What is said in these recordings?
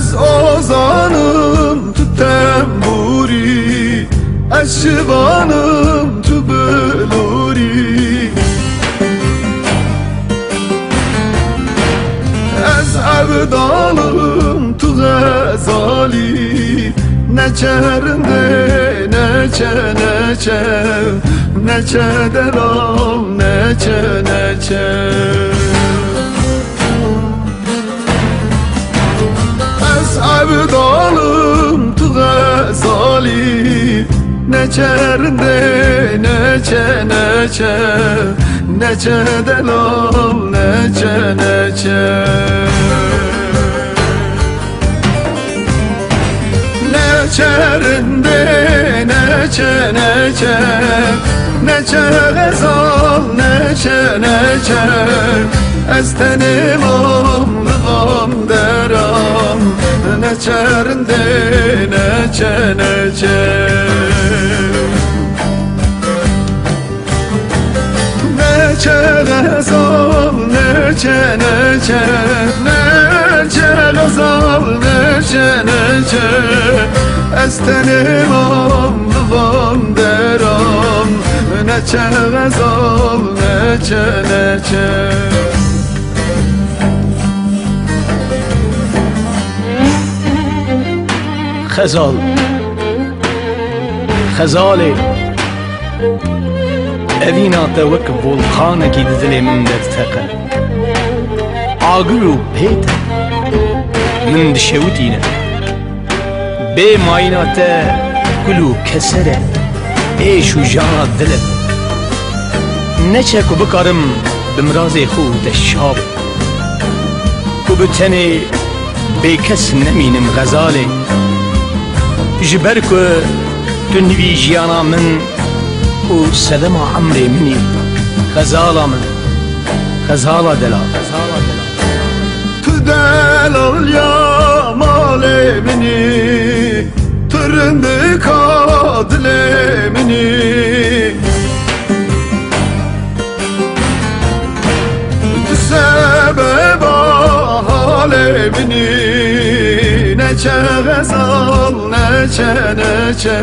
Ez ozanım tu temburi, ez şivanım tu beluri. Ez evdalım tu gazali, neçerinde neçe neçe, neçe delal neçe neçe. Sevdalım tu gazali, neçerinde neçe neçe, neçe delal neçe neçe. Neçerinde neçe neçe, neçe gazal neçe neçe. Ez tenim omlığım deram, neçerinde neçe neçe. Neçe gazal neçe neçe, neçe gazal neçe neçe. Ez tenim omlığım deram, neçe gazal neçe neçe. خزال خزالي أذينا توك فولخانك يدزلي من درتقل عاقلو بيتا من دشوتينا بي مايناتا كلو كسرة ايشو جانا دلب نچكو بكارم بمرازي خود الشاب كو بتني بيكس نمينم غزالي جبركو تنبي جيانا من وسلام عمري مني غزالة من غزالة دلا تدلال يا مالي مني ترندك عدلي مني سبب حالي مني neçe gazal neçe neçe,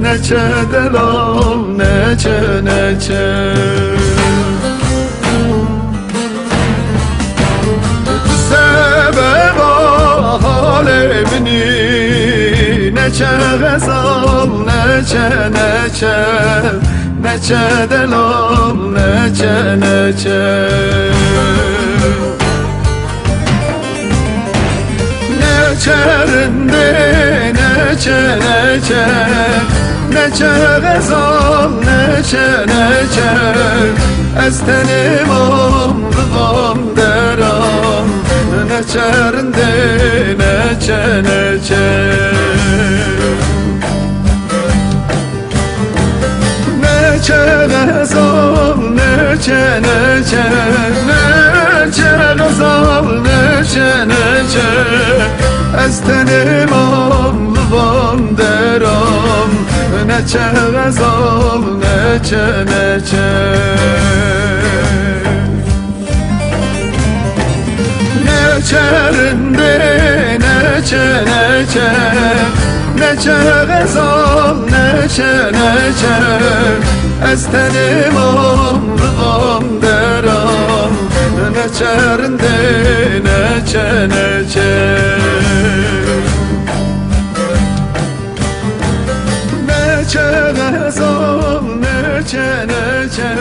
neçe delal neçe neçe. Sebeb alemini neçe gazal neçe neçe, neçe delal neçe neçe. Neçerinde neçe neçe, neçe gazal neçe neçe. Ez tenim omlığım deram, neçerinde neçe neçe. Neçe gazal neçe neçe, neçe gazal neçe neçe. Ez tenim omlığım deram, neçe gazal neçe neçe. Neçerinde neçe neçe, neçe gazal neçe neçe. Ez tenim omlığım deram, neçerinde neçe neçe. Neçe gazal neçe neçe.